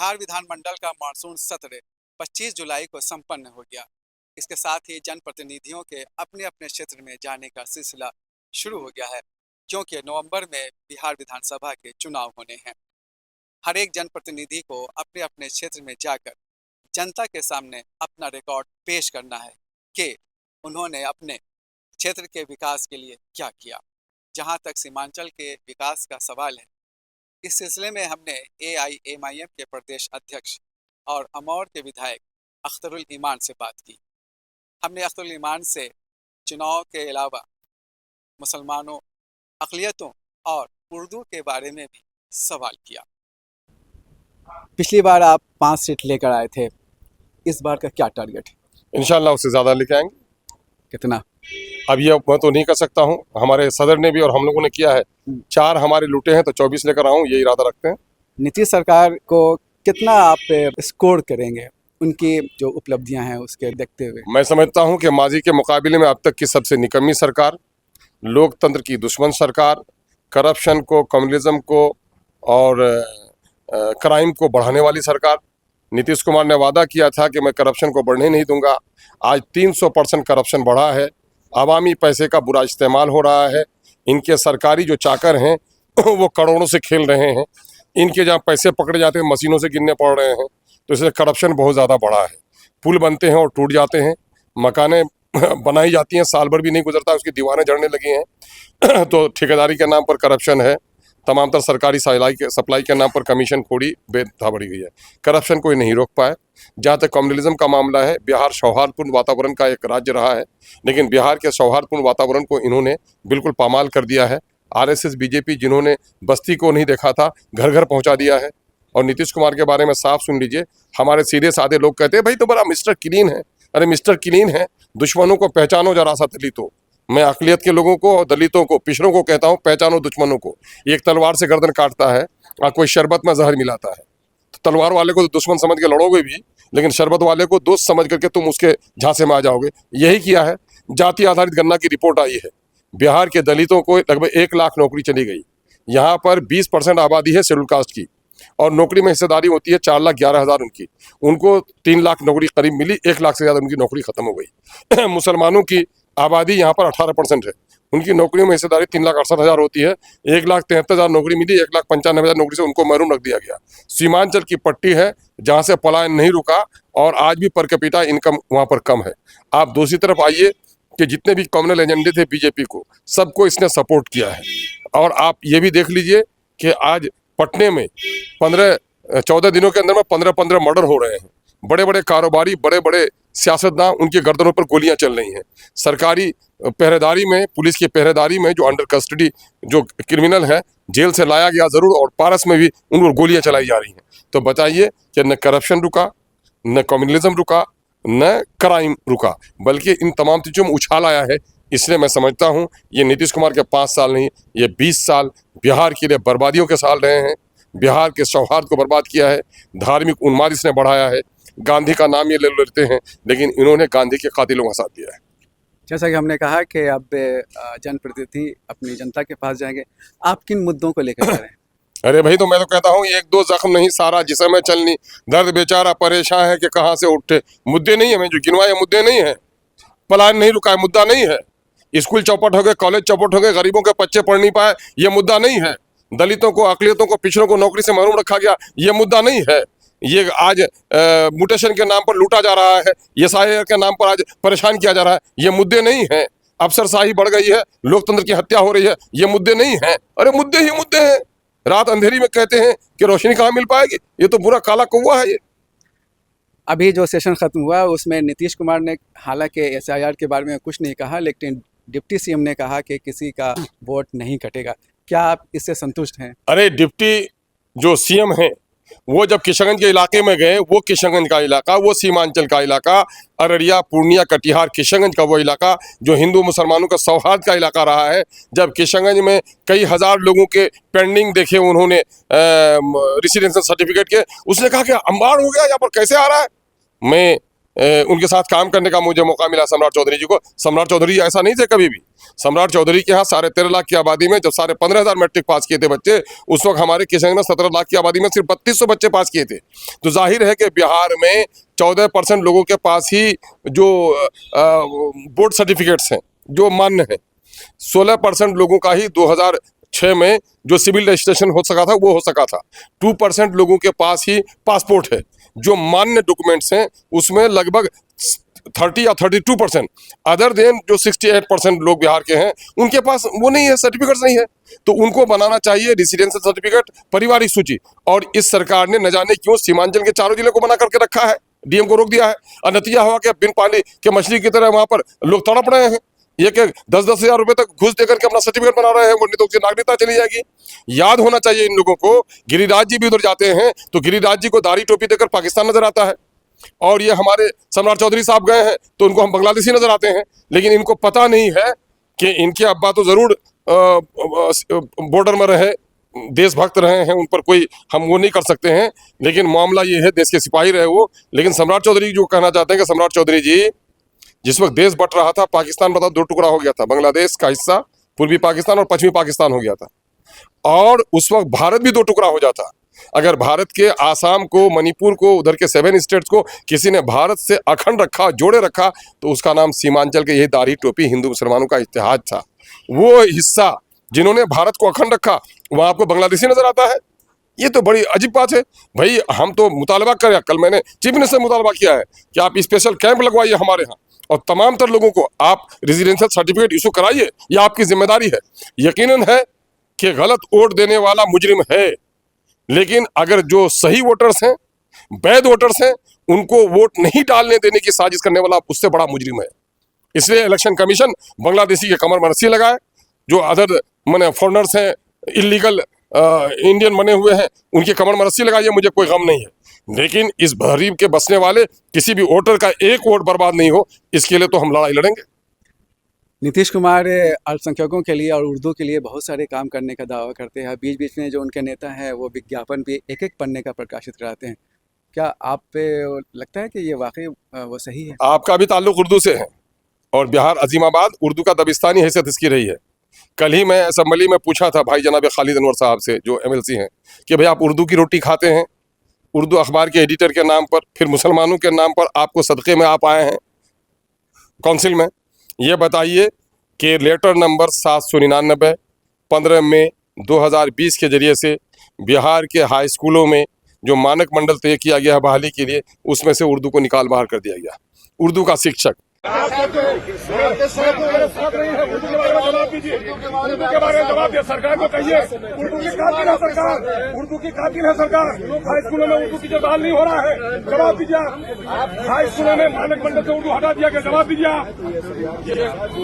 बिहार विधानमंडल का मानसून सत्र 25 जुलाई को संपन्न हो गया। इसके साथ ही जनप्रतिनिधियों के अपने अपने क्षेत्र में जाने का सिलसिला शुरू हो गया है, क्योंकि नवंबर में बिहार विधानसभा के चुनाव होने हैं। हर एक जनप्रतिनिधि को अपने अपने क्षेत्र में जाकर जनता के सामने अपना रिकॉर्ड पेश करना है कि उन्होंने अपने क्षेत्र के विकास के लिए क्या किया। जहां तक सीमांचल के विकास का सवाल है, इस सिलसिले में हमने AIMIM के प्रदेश अध्यक्ष और अमौर के विधायक अख्तरुल ईमान से बात की। हमने अख्तरुल ईमान से चुनाव के अलावा मुसलमानों, अक़लियतों और उर्दू के बारे में भी सवाल किया। पिछली बार आप 5 सीट लेकर आए थे, इस बार का क्या टारगेट है? इंशाल्लाह उससे ज़्यादा लेके आएंगे। कितना? अब ये मैं तो नहीं कर सकता हूँ। हमारे सदर ने भी और हम लोगों ने किया है। 4 हमारे लूटे हैं तो 24 लेकर आऊँ, ये इरादा रखते हैं। नीतीश सरकार को कितना आप स्कोर करेंगे, उनकी जो उपलब्धियां हैं उसके देखते हुए? मैं समझता हूँ कि माजी के मुकाबले में अब तक की सबसे निकम्मी सरकार, लोकतंत्र की दुश्मन सरकार, करप्शन को, कम्युनिज्म को और क्राइम को बढ़ाने वाली सरकार। नीतीश कुमार ने वादा किया था कि मैं करप्शन को बढ़ने नहीं दूंगा। आज 300% करप्शन बढ़ा है। आवामी पैसे का बुरा इस्तेमाल हो रहा है। इनके सरकारी जो चाकर हैं वो करोड़ों से खेल रहे हैं। इनके जहाँ पैसे पकड़े जाते हैं मशीनों से गिनने पड़ रहे हैं, तो इसलिए करप्शन बहुत ज़्यादा बढ़ा है। पुल बनते हैं और टूट जाते हैं, मकानें बनाई जाती हैं, साल भर भी नहीं गुजरता उसकी दीवारें जड़ने लगी हैं। तो ठेकेदारी के नाम पर करप्शन है। तमाम तर सरकारी सप्लाई के नाम पर कमीशन खोड़ी बेतहा बढ़ी गई है। करप्शन कोई नहीं रोक पाए। जहाँ तक कम्युनलिज्म का मामला है, बिहार सौहार्दपूर्ण वातावरण का एक राज्य रहा है, लेकिन बिहार के सौहार्दपूर्ण वातावरण को इन्होंने बिल्कुल पामाल कर दिया है। RSS BJP जिन्होंने बस्ती को नहीं देखा था, घर घर पहुँचा दिया है। और नीतीश कुमार के बारे में साफ सुन लीजिए, हमारे सीधे साधे लोग कहते हैं भाई तो बड़ा मिस्टर क्लीन है। अरे मिस्टर क्लीन है, दुश्मनों को पहचानो जरा सा दलितों। मैं अक़लियत के लोगों को, दलितों को, पिछड़ों को कहता हूँ पहचानो दुश्मनों को। एक तलवार से गर्दन काटता है और कोई शरबत में जहर मिलाता है। तो तलवार वाले को तो दुश्मन समझ के लड़ोगे भी, लेकिन शरबत वाले को दोस्त समझ करके तुम उसके झांसे में आ जाओगे। यही किया है। जाति आधारित गणना की रिपोर्ट आई है, बिहार के दलितों को लगभग 1 लाख नौकरी चली गई। यहाँ पर 20% आबादी है शेड्यूल कास्ट की, और नौकरी में हिस्सेदारी होती है 4,11,000 उनकी। उनको 3 लाख नौकरी करीब मिली, 1 लाख से ज़्यादा उनकी नौकरी खत्म हो गई। मुसलमानों की आबादी यहाँ पर 18% है, उनकी नौकरियों में हिस्सेदारी 3,68,000 होती है। 1,73,000 नौकरी मिली, 1,95,000 नौकरी से उनको महरूम रख दिया गया। सीमांचल की पट्टी है जहाँ से पलायन नहीं रुका, और आज भी पर कैपिटा इनकम वहाँ पर कम है। आप दूसरी तरफ आइए कि जितने भी कम्युनल एजेंडे थे BJP को, सबको इसने सपोर्ट किया है। और आप ये भी देख लीजिए कि आज पटने में 14 दिनों के अंदर में 15 मर्डर हो रहे हैं। बड़े बड़े कारोबारी, बड़े बड़े सियासतदान, उनके गर्दनों पर गोलियां चल रही हैं। सरकारी पहरेदारी में, पुलिस की पहरेदारी में जो अंडर कस्टडी जो क्रिमिनल है, जेल से लाया गया ज़रूर, और पारस में भी उन पर गोलियां चलाई जा रही हैं। तो बताइए कि न करप्शन रुका, न कम्युनलिज्म रुका, न क्राइम रुका, बल्कि इन तमाम चीज़ों में उछाल आया है। इसलिए मैं समझता हूँ ये नीतीश कुमार के 5 साल नहीं, ये 20 साल बिहार के लिए बर्बादियों के साल रहे हैं। बिहार के सौहार्द को बर्बाद किया है, धार्मिक उन्माद इसने बढ़ाया है। गांधी का नाम ये ले लेते हैं, लेकिन इन्होंने गांधी के कातिलों का साथ दिया है। जैसा कि हमने कहा कि अब जनप्रतिनिधि अपनी जनता के पास जाएंगे, आप किन मुद्दों को लेकर जा रहे हैं? अरे भाई, तो मैं तो कहता हूँ 1-2 जख्म नहीं, सारा जिस्म चलनी, दर्द बेचारा परेशान है कि कहाँ से उठे। मुद्दे नहीं है, मैं जो गिनवाए मुद्दे नहीं है। पलायन नहीं रुका है, मुद्दा नहीं है। स्कूल चौपट हो गए, कॉलेज चौपट हो गए, गरीबों के बच्चे पढ़ नहीं पाए, ये मुद्दा नहीं है। दलितों को, अक़लियतों को, पिछड़ों को नौकरी से महरूम रखा गया, ये मुद्दा नहीं है। ये आज म्यूटेशन के नाम पर लूटा जा रहा है, SIR के नाम पर आज परेशान किया जा रहा है, ये मुद्दे नहीं हैं। अफसरशाही बढ़ गई है, लोकतंत्र की हत्या हो रही है, ये मुद्दे नहीं हैं। अरे मुद्दे ही मुद्दे हैं। रात अंधेरी में कहते हैं कि रोशनी कहाँ मिल पाएगी, ये तो बुरा काला कौवा है। ये अभी जो सेशन खत्म हुआ उसमें नीतीश कुमार ने हालांकि SIR के बारे में कुछ नहीं कहा, लेकिन डिप्टी CM ने कहा कि किसी का वोट नहीं कटेगा। क्या आप इससे संतुष्ट हैं? अरे डिप्टी जो CM हैं, वो जब किशनगंज के इलाके में गए, वो किशनगंज का इलाका, वो सीमांचल का इलाका, अररिया, पूर्णिया, कटिहार, किशनगंज का वो इलाका जो हिंदू मुसलमानों का सौहार्द का इलाका रहा है। जब किशनगंज में कई हज़ार लोगों के पेंडिंग देखे उन्होंने रेसिडेंशियल सर्टिफिकेट के, उसने कहा कि अंबार हो गया, यहाँ पर कैसे आ रहा है। मैं उनके साथ काम करने का मुझे मौका मिला सम्राट चौधरी जी को। सम्राट चौधरी ऐसा नहीं थे कभी भी। सम्राट चौधरी के यहाँ 13.5 लाख की आबादी में जब 15,500 मैट्रिक पास किए थे बच्चे, उस वक्त हमारे किशनगंज में 17 लाख की आबादी में सिर्फ 3200 बच्चे पास किए थे। तो जाहिर है कि बिहार में 14% लोगों के पास ही जो बोर्ड सर्टिफिकेट्स हैं जो मान्य है, 16% लोगों का ही 2006 में जो सिविल रजिस्ट्रेशन हो सका था वो हो सका था। 2% लोगों के पास ही पासपोर्ट है जो मान्य डॉक्यूमेंट्स हैं, उसमें लगभग 30 या 32%। अदर देन जो 68% लोग बिहार के हैं उनके पास वो नहीं है, सर्टिफिकेट्स नहीं है। तो उनको बनाना चाहिए रेसिडेंशियल सर्टिफिकेट, पारिवारिक सूची। और इस सरकार ने न जाने क्यों सीमांचल के चारों जिले को बना करके रखा है, डीएम को रोक दिया है। और नतीजा हुआ कि बिन पानी के मछली की तरह वहां पर लोग तड़प रहे हैं। ये कि 10-10 हजार रुपए तक घुस देकर के अपना सर्टिफिकेट बना रहे हैं, वो नहीं तो उसकी नागरिकता चली जाएगी। याद होना चाहिए इन लोगों को, गिरिराज जी भी उधर जाते हैं तो गिरिराज जी को दाढ़ी टोपी देकर पाकिस्तान नजर आता है, और ये हमारे सम्राट चौधरी साहब गए हैं तो उनको हम बांग्लादेशी नजर आते हैं। लेकिन इनको पता नहीं है कि इनके अब्बा तो जरूर बॉर्डर में रहे, देशभक्त रहे हैं, उन पर कोई हम वो नहीं कर सकते हैं। लेकिन मामला ये है, देश के सिपाही रहे वो। लेकिन सम्राट चौधरी जो कहना चाहते हैं कि सम्राट चौधरी जी जिस वक्त देश बट रहा था, पाकिस्तान बताओ 2 टुकड़ा हो गया था, बांग्लादेश का हिस्सा पूर्वी पाकिस्तान और पश्चिमी पाकिस्तान हो गया था, और उस वक्त भारत भी 2 टुकड़ा हो जाता। अगर भारत के आसाम को, मणिपुर को, उधर के 7 स्टेट्स को किसी ने भारत से अखंड रखा, जोड़े रखा, तो उसका नाम सीमांचल के यही दाढ़ी टोपी हिंदू मुसलमानों का इत्तेहाद था। वो हिस्सा जिन्होंने भारत को अखंड रखा वहां आपको बांग्लादेशी नजर आता है। ये तो बड़ी अजीब बात है भाई। हम तो मुतालबा करें, कल मैंने चीफ मिनिस्टर से मुतालबा किया है कि आप स्पेशल कैंप लगवाइए हमारे यहाँ और तमाम तर लोगों को आप रेजिडेंशियल सर्टिफिकेट इशू कराइए। यह आपकी जिम्मेदारी है। यकीनन है कि गलत वोट देने वाला मुजरिम है, लेकिन अगर जो सही वोटर्स हैं, वैध वोटर्स हैं, उनको वोट नहीं डालने देने की साजिश करने वाला उससे बड़ा मुजरिम है। इसलिए इलेक्शन कमीशन बांग्लादेशी के कमर में रस्सी लगाए, जो अदर माने फॉरनर्स हैं, इलीगल इंडियन बने हुए हैं, उनके कमर में रस्सी लगाइए, मुझे कोई गम नहीं है। लेकिन इस गरीब के बसने वाले किसी भी वोटर का एक वोट बर्बाद नहीं हो, इसके लिए तो हम लड़ाई लड़ेंगे। नीतीश कुमार अल्पसंख्यकों के लिए और उर्दू के लिए बहुत सारे काम करने का दावा करते हैं। बीच बीच में जो उनके नेता हैं वो विज्ञापन भी एक पन्ने का प्रकाशित कराते हैं। क्या आप पे लगता है कि ये वाकई वो सही है? आपका भी ताल्लुक उर्दू से है और बिहार अजीमाबाद उर्दू का दबिस्तानी हैसियत इसकी रही है। कल ही मैं असम्बली में पूछा था भाई जनाब खालिद अनवर साहब से, जो एमएलसी हैं, कि भाई आप उर्दू की रोटी खाते हैं, उर्दू अखबार के एडिटर के नाम पर, फिर मुसलमानों के नाम पर आपको सदक़े में आप आए हैं काउंसिल में, ये बताइए कि लेटर नंबर 799 15 मई 2020 के जरिए से बिहार के हाई स्कूलों में जो मानक मंडल तय किया गया है बहाली के लिए, उसमें से उर्दू को निकाल बाहर कर दिया गया। उर्दू का शिक्षक सरकार को कहिए, उर्दू की कातिल है सरकार, उर्दू की कातिल है सरकार। हाई स्कूलों में उर्दू की बहाल नहीं हो रहा है, जवाब दीजिए। हाई स्कूलों में मानक मंडल से उर्दू हटा दिया गया, जवाब दीजिए।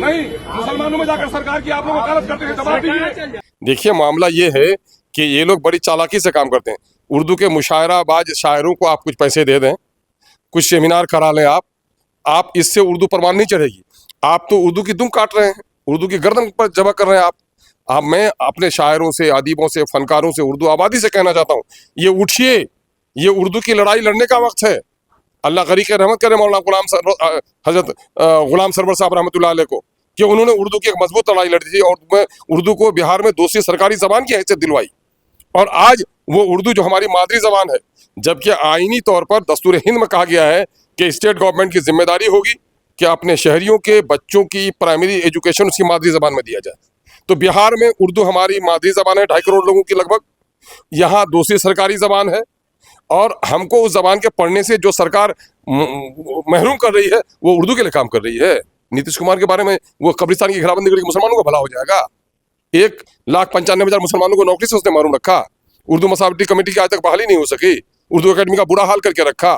नहीं, मुसलमानों में जाकर सरकार की आप लोग वकालत करते हैं, जवाब दीजिए। देखिए मामला ये है कि ये लोग बड़ी चालाकी से काम करते हैं। उर्दू के मुशायराबाज शायरों को आप कुछ पैसे दे दें, कुछ सेमिनार करा लें, आप इससे उर्दू परवान नहीं चढ़ेगी। आप तो उर्दू की दुम काट रहे हैं, उर्दू की गर्दन पर जबा कर रहे हैं आप। मैं अपने शायरों से, अदीबों से, फनकारों से, उर्दू आबादी से कहना चाहता हूँ, ये उठिए, ये उर्दू की लड़ाई लड़ने का वक्त है। अल्लाह गरी के रहमत करे मौलाना हजरत गुलाम सरवर साहब रहमतुल्लाह अलैह को, कि उन्होंने उर्दू की एक मजबूत लड़ाई लड़ी थी और उर्दू को बिहार में दूसरी सरकारी जबान की हैसियत दिलवाई। और आज वो उर्दू जो हमारी मादरी जबान है, जबकि आईनी तौर पर दस्तूर हिंद में कहा गया है कि स्टेट गवर्नमेंट की जिम्मेदारी होगी कि अपने शहरियों के बच्चों की प्राइमरी एजुकेशन उसकी मादरी जबान में दिया जाए। तो बिहार में उर्दू हमारी मादरी जबान है 2.5 करोड़ लोगों की लगभग, यहाँ दूसरी सरकारी जबान है, और हमको उस जबान के पढ़ने से जो सरकार महरूम कर रही है वो उर्दू के लिए काम कर रही है। नीतीश कुमार के बारे में वो कब्रिस्तान की घेराबंदी करके मुसलमानों का भला हो जाएगा। 1,95,000 मुसलमानों को नौकरी से उसने महरूम रखा। उर्दू मसावटी कमेटी की आज तक बहाली नहीं हो सकी। उर्दू अकेडमी का बुरा हाल करके रखा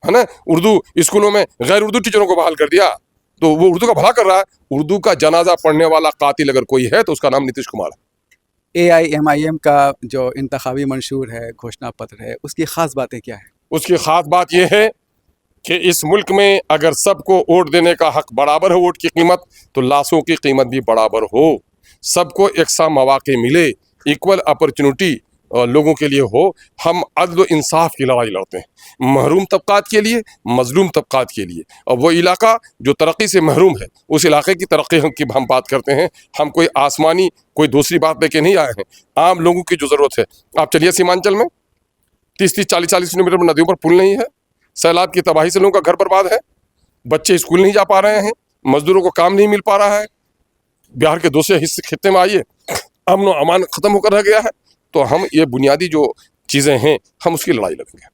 है ना। उर्दू स्कूलों में गैर उर्दू टीचरों को बहाल कर दिया। तो वो उर्दू का भला कर रहा है। उर्दू का जनाजा पढ़ने वाला कातिल अगर कोई है तो उसका नाम नीतीश कुमार है। AIMIM का जो इंतखाबी मंशूर है, घोषणा पत्र है, उसकी खास बातें क्या है? उसकी खास बात यह है कि इस मुल्क में अगर सबको वोट देने का हक बराबर हो, वोट की कीमत, तो लाशों की कीमत भी बराबर हो, सबको एक सा मौके मिले, इक्वल अपॉर्चुनिटी लोगों के लिए हो। हम अदल इंसाफ की लड़ाई लड़ते हैं, महरूम तबकात के लिए, मजलूम तबकात के लिए। और वो इलाका जो तरक्की से महरूम है, उस इलाके की तरक्की की हम बात करते हैं। हम कोई आसमानी कोई दूसरी बात लेके नहीं आए हैं। आम लोगों की जो ज़रूरत है, आप चलिए सीमांचल में 30-30, 40-40 किलोमीटर पर नदियों पर पुल नहीं है, सैलाब की तबाही से लोगों का घर बर्बाद है, बच्चे स्कूल नहीं जा पा रहे हैं, मजदूरों को काम नहीं मिल पा रहा है। बिहार के दूसरे हिस्से खित्ते में आइए, अमन और अमान खत्म होकर रह गया है। तो हम ये बुनियादी जो चीज़ें हैं, हम उसकी लड़ाई लड़ेंगे।